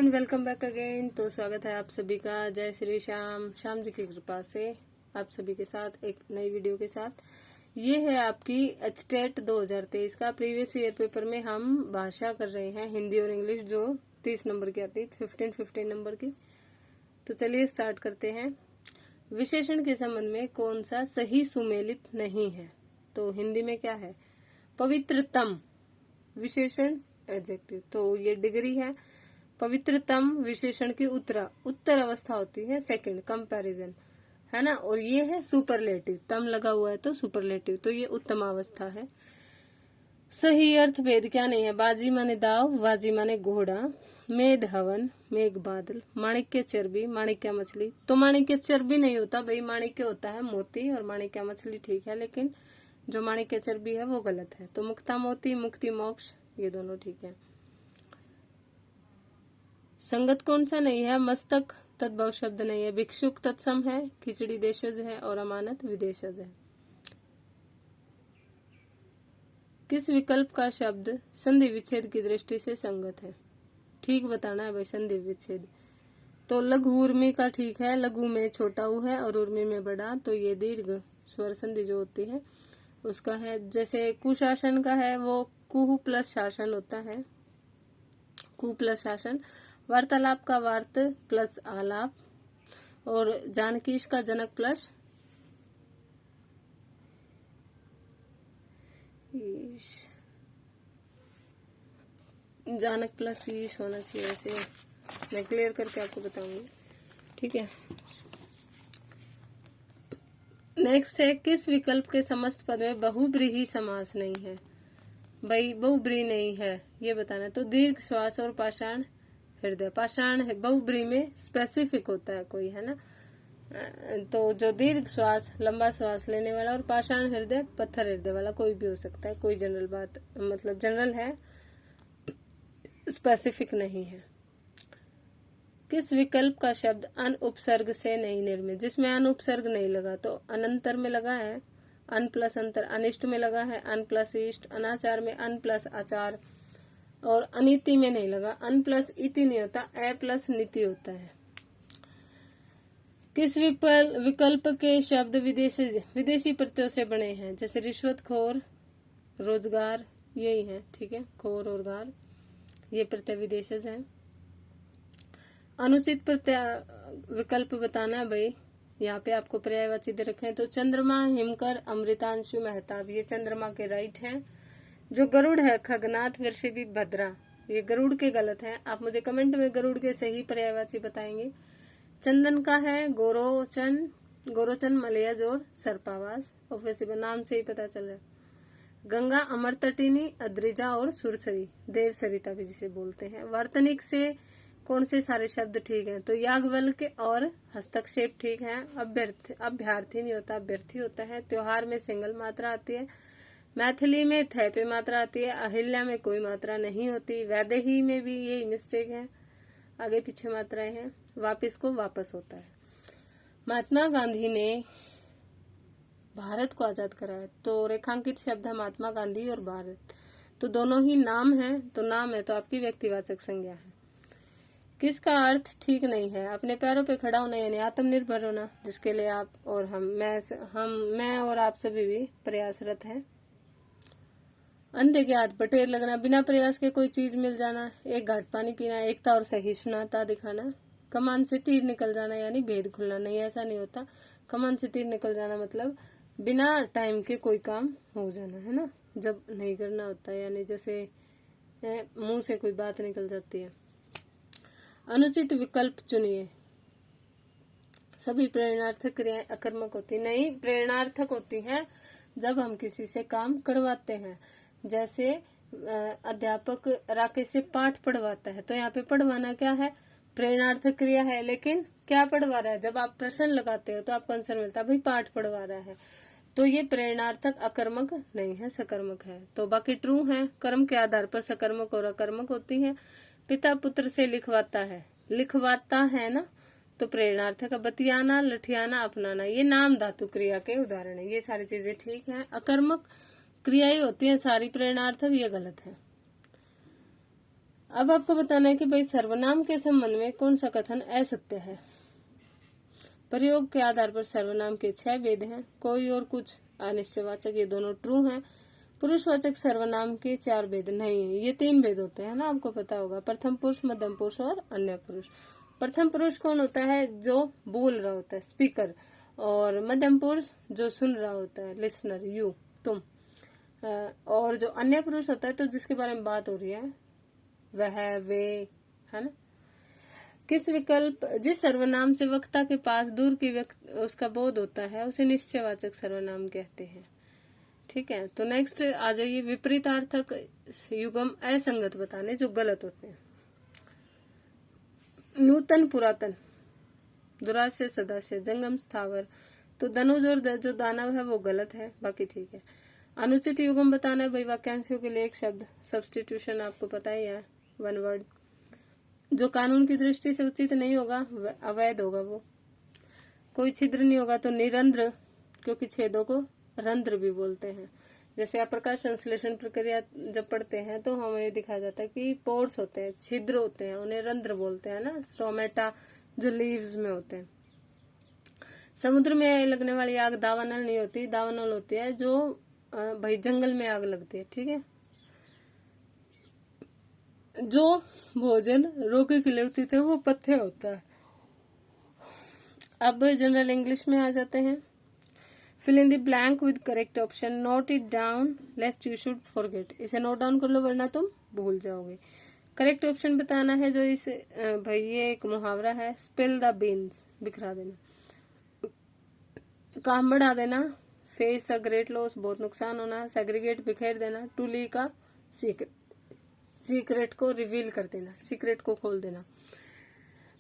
And welcome back again. तो स्वागत है आप सभी का। जय श्री श्याम। श्याम जी की कृपा से आप सभी के साथ एक नई वीडियो के साथ। ये है आपकी एचटेट 2023 का प्रीवियस ईयर पेपर में हम भाषा कर रहे हैं, हिंदी और इंग्लिश, जो 30 नंबर की आती है, 15 नंबर की। तो चलिए स्टार्ट करते हैं। विशेषण के संबंध में कौन सा सही सुमेलित नहीं है? तो हिंदी में क्या है? पवित्रतम विशेषण एडजेक्टिव, तो ये डिग्री है। पवित्रतम विशेषण की उत्तर अवस्था होती है सेकंड, कंपैरिजन, है ना। और ये है सुपरलेटिव, तम लगा हुआ है तो सुपरलेटिव, तो ये उत्तम अवस्था है। सही अर्थ भेद क्या नहीं है? बाजी माने दाव, वाजी माने घोड़ा, मेघ हवन, मेघ बादल, माणिक्य चर्बी, माणिक्य मछली। तो माणिक्य चर्बी नहीं होता भाई, माणिक्य होता है मोती, और माणिक्य मछली ठीक है, लेकिन जो माणिक्य चर्बी है वो गलत है। तो मुक्ता मोती, मुक्ति मोक्ष, ये दोनों ठीक है। संगत कौन सा नहीं है? मस्तक तद्भव शब्द नहीं है, भिक्षुक तत्सम है, खिचड़ी देशज है, और अमानत विदेशज है। किस विकल्प का शब्द संधि विच्छेद की दृष्टि से संगत है? ठीक बताना है भाई संधि विच्छेद। तो लघु उर्मी का ठीक है, लघु में छोटा ऊ है और उर्मी में बड़ा, तो ये दीर्घ स्वर संधि जो होती है उसका है। जैसे कुशासन का है वो कुहु प्लस शासन होता है, कु प्लस शासन। वार्तालाप का वार्त प्लस आलाप, और जानकीश का जनक प्लस ईश, जानक प्लस ईश होना चाहिए। ऐसे मैं क्लियर करके आपको बताऊंगी, ठीक है। नेक्स्ट है, किस विकल्प के समस्त पद में बहुब्रीहि समास नहीं है? भाई बहुब्रीहि नहीं है, ये बताना है। तो दीर्घ श्वास और पाषाण हृदय। पाषाण है बहुब्रीहि में स्पेसिफिक होता है कोई, है ना। तो जो दीर्घ श्वास लंबा श्वास लेने वाला, और पाषाण हृदय पत्थर हृदय वाला, कोई भी हो सकता है, कोई जनरल बात, मतलब जनरल है, स्पेसिफिक नहीं है। किस विकल्प का शब्द अन उपसर्ग से नहीं निर्मित? जिसमें अन उपसर्ग नहीं लगा, तो अनंतर में लगा है अन प्लस अंतर, अनिष्ट में लगा है अन प्लस इष्ट, अनाचार में अन प्लस आचार, और अनिति में नहीं लगा, अन प्लस इति नहीं होता, ए प्लस नीति होता है। किस विकल्प के शब्द विदेशी प्रत्ययों से बने हैं? जैसे रिश्वतखोर, रोजगार, यही है, ठीक है। खोर और गार ये प्रत्यय विदेशज हैं। अनुचित प्रत्यय विकल्प बताना है भाई। यहाँ पे आपको पर्यायवाची दे रखे हैं। तो चंद्रमा, हिमकर, अमृतांशु, महताब, ये चंद्रमा के राइट हैं। जो गरुड़ है खगनाथ, वृषभी, भद्रा, ये गरुड़ के गलत हैं। आप मुझे कमेंट में गरुड़ के सही पर्यायवाची बताएंगे। चंदन का है गोरोचन, गोरोचन, मलयज और सर्पावास, ऑब्वियसली नाम से ही पता चल रहा है। गंगा, अमर तटिनी, अद्रिजा और सुरसरी, देव सरिता भी जिसे बोलते हैं। वर्तनिक से कौन से सारे शब्द ठीक हैं? तो याज्ञवल्क्य और हस्तक्षेप ठीक है। अभ्यर्थी नहीं होता, अभ्यर्थी होता है। त्योहार में सिंगल मात्रा आती है। मैथिली में थ पे मात्रा आती है। अहिल्या में कोई मात्रा नहीं होती। वैदेही में भी यही मिस्टेक है, आगे पीछे मात्राएं हैं। वापिस को वापस होता है। महात्मा गांधी ने भारत को आजाद कराया, तो रेखांकित शब्द है महात्मा गांधी और भारत, तो दोनों ही नाम है, तो नाम है तो आपकी व्यक्तिवाचक संज्ञा है। किसका अर्थ ठीक नहीं है? अपने पैरों पे खड़ा होना यानी आत्मनिर्भर होना, जिसके लिए आप और मैं और आप सभी भी प्रयासरत हैं। अंधे के हाथ बटेर लगना, बिना प्रयास के कोई चीज मिल जाना, एक घाट पानी पीना, एकता और सहिष्णुता दिखाना। कमान से तीर निकल जाना यानी भेद खुलना, नहीं ऐसा नहीं होता। कमान से तीर निकल जाना मतलब बिना टाइम के कोई काम हो जाना, है ना, जब नहीं करना होता, यानी जैसे मुंह से कोई बात निकल जाती है। अनुचित विकल्प चुनिए। सभी प्रेरणार्थक क्रियाएं अकर्मक होती नहीं, प्रेरणार्थक होती हैं जब हम किसी से काम करवाते हैं। जैसे अध्यापक राकेश से पाठ पढ़वाता है, तो यहाँ पे पढ़वाना क्या है? प्रेरणार्थक क्रिया है, लेकिन क्या पढ़वा रहा है? जब आप प्रश्न लगाते हो तो आपको आंसर मिलता है भाई पाठ पढ़वा रहा है, तो ये प्रेरणार्थक अकर्मक नहीं है, सकर्मक है। तो बाकी ट्रू है। कर्म के आधार पर सकर्मक और अकर्मक होती है। पिता पुत्र से लिखवाता है ना, तो प्रेरणार्थक। बतियाना, लठियाना, अपनाना, ये नाम धातु क्रिया के उदाहरण है। ये सारी चीजें ठीक हैं। अकर्मक क्रियाएं होती हैं सारी प्रेरणार्थक, ये गलत है। अब आपको बताना है कि भाई सर्वनाम के संबंध में कौन सा कथन असत्य है। प्रयोग के आधार पर सर्वनाम के 6 भेद हैं। कोई और कुछ, अनिश्चयवाचक, ये दोनों ट्रू हैं। पुरुषवाचक सर्वनाम के 4 भेद नहीं है, ये 3 भेद होते हैं ना, आपको पता होगा। प्रथम पुरुष, मध्यम पुरुष और अन्य पुरुष। प्रथम पुरुष कौन होता है? जो बोल रहा होता है, स्पीकर। और मध्यम पुरुष जो सुन रहा होता है, लिसनर, यू, तुम। और जो अन्य पुरुष होता है तो जिसके बारे में बात हो रही है, वह, वे, है ना। किस विकल्प, जिस सर्वनाम से वक्ता के पास दूर की उसका बोध होता है उसे निश्चयवाचक सर्वनाम कहते हैं। ठीक है, तो नेक्स्ट आ जाइए, विपरीतार्थक युगम असंगत बताने जो गलत होते हैं। नूतन, पुरातन, दुराशय, सदाशय, जंगम, स्थावर। तो धनुज और जो दानव है वो गलत है, बाकी ठीक है। अनुचित युगम बताना है भाई, वाक्यांशों के लिए एक शब्द सब्स्टिट्यूशन, आपको पता ही है, 1 वर्ड। जो कानून की दृष्टि से उचित नहीं होगा, अवैध होगा वो। कोई छिद्र नहीं होगा तो निरंध्र, क्योंकि छेदों को रंध्र भी बोलते हैं। जैसे आप प्रकाश संश्लेषण प्रक्रिया जब पढ़ते हैं तो हमें दिखाया जाता है कि पोर्स होते हैं, छिद्र होते हैं, उन्हें रंध्र बोलते हैं ना। स्ट्रोमेटा जो लीव्स में होते हैं। समुद्र में लगने वाली आग दावानल नहीं होती, दावानल होती है जो भाई जंगल में आग लगती है। ठीक है, जो भोजन रोगी के लिए उचित है वो पथ्य होता है। अब जनरल इंग्लिश में आ जाते हैं। Fill in the blank with correct option, note it down lest you should forget. इसे नोट डाउन कर लो वरना तुम भूल जाओगे। करेक्ट ऑप्शन बताना है जो इस भाई ये एक मुहावरा है, स्पिल द बीन्स, बिखरा देना, काम बढ़ा देना, फेस अ ग्रेट लॉस, बहुत नुकसान होना, सेग्रीगेट, बिखेर देना, टू ली का सीक्रेट को रिवील कर देना, सीक्रेट को खोल देना।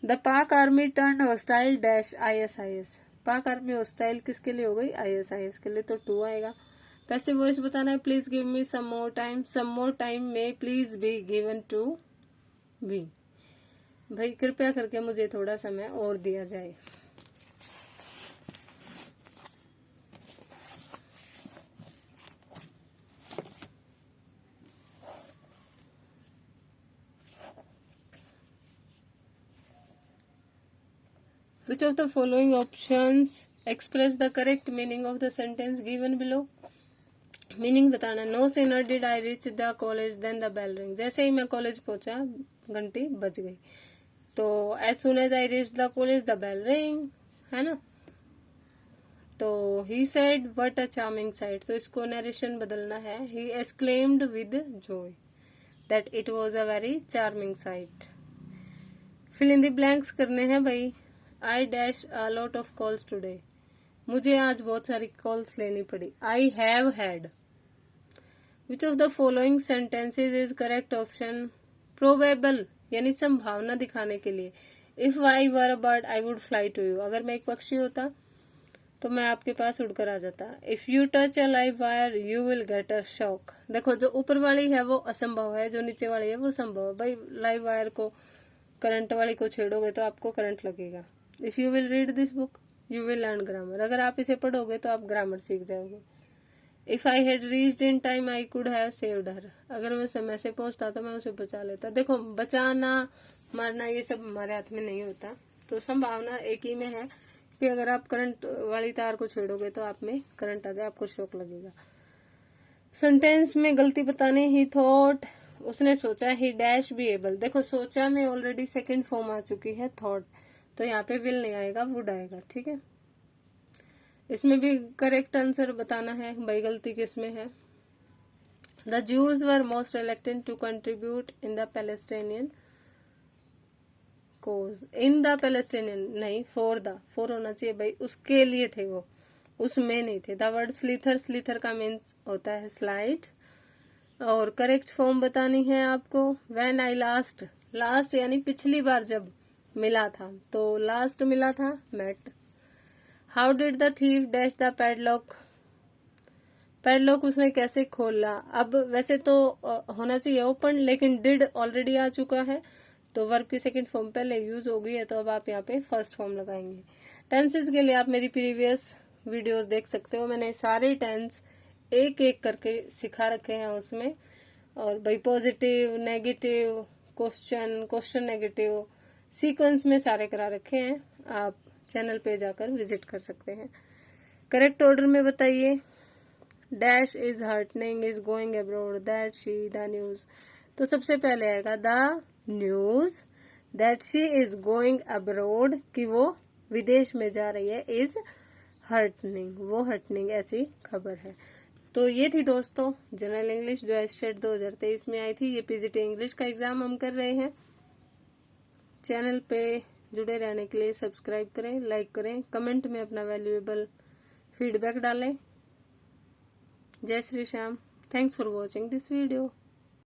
द पाक army turn hostile dash ISIS। पाक आर्मी हॉस्टाइल किसके लिए हो गई? ISIS के लिए, तो 2 आएगा। पैसिव वॉइस बताना है, please give me some more time. Some more time में please be given to be, भाई कृपया करके मुझे थोड़ा समय और दिया जाए। Which of the following options express the correct meaning of the sentence given below? Meaning बताना। No sooner did I reach the college then the bell ring. जैसे ही मैं कॉलेज पहुंचा घंटी बज गई। तो as soon as I reach the college the bell ring, है ना। तो he said what a charming sight, तो इसको नरेशन बदलना है। He exclaimed with joy that it was a very charming sight. Fill in the blanks करने हैं भाई। I dash a lot of calls today, मुझे आज बहुत सारी कॉल्स लेनी पड़ी। I have had. Which of the following sentences is correct option? Probable यानी संभावना दिखाने के लिए। If I were a bird I would fly to you, अगर मैं एक पक्षी होता तो मैं आपके पास उड़कर आ जाता। If you touch a live wire you will get a shock. देखो जो ऊपर वाली है वो असंभव है, जो नीचे वाली है वो संभव है। भाई लाइव वायर को, करंट वाली को छेड़ोगे तो आपको करंट लगेगा। If you will read this book you will learn grammar, अगर आप इसे पढ़ोगे तो आप ग्रामर सीख जाओगे। If I had reached in time I could have saved her, अगर मैं समय से पहुंचता तो मैं उसे बचा लेता। देखो बचाना मारना ये सब हमारे हाथ में नहीं होता, तो संभावना एक ही में है कि अगर आप करंट वाली तार को छेड़ोगे तो आप में करंट आ जाए, आपको शॉक लगेगा। सेंटेंस में गलती बताने, ही थॉट, उसने सोचा, ही डैश बी एबल। देखो सोचा में ऑलरेडी सेकंड फॉर्म आ चुकी है थॉट, तो यहाँ पे विल नहीं आएगा, वुड आएगा। ठीक है, इसमें भी करेक्ट आंसर बताना है भाई गलती किसमें है। The Jews were most reluctant to contribute in the Palestinian cause. In the Palestinian नहीं, फॉर होना चाहिए भाई, उसके लिए थे वो, उसमें नहीं थे। द वर्ड स्लीथर, स्लीथर का मीन्स होता है स्लाइड। और करेक्ट फॉर्म बतानी है आपको। व्हेन आई लास्ट, लास्ट यानी पिछली बार जब मिला था, तो लास्ट मिला था मेट। How did the thief dash the padlock, padlock उसने कैसे खोला। अब वैसे तो होना चाहिए ओपन, लेकिन डिड ऑलरेडी आ चुका है तो वर्ब की सेकंड फॉर्म पहले यूज हो गई है, तो अब आप यहाँ पे फर्स्ट फॉर्म लगाएंगे। टेंसेस के लिए आप मेरी प्रीवियस वीडियोस देख सकते हो, मैंने सारे टेंस एक एक करके सिखा रखे हैं उसमें। और भाई positive, negative, question negative sequence में सारे करा रखे हैं, आप चैनल पे जाकर विजिट कर सकते हैं। करेक्ट ऑर्डर में बताइए। Dash is heartening is going abroad that she the news. तो सबसे पहले आएगा the news that she is going abroad, कि वो विदेश में जा रही है, इज हर्टनिंग, वो हर्टनिंग ऐसी खबर है। तो ये थी दोस्तों जनरल इंग्लिश जो स्टेट 2023 में आई थी। ये पीजीटी इंग्लिश का एग्जाम हम कर रहे हैं। चैनल पे जुड़े रहने के लिए सब्सक्राइब करें, लाइक करें, कमेंट में अपना वैल्यूएबल फीडबैक डालें। जय Shri Shyam. Thanks for watching this video.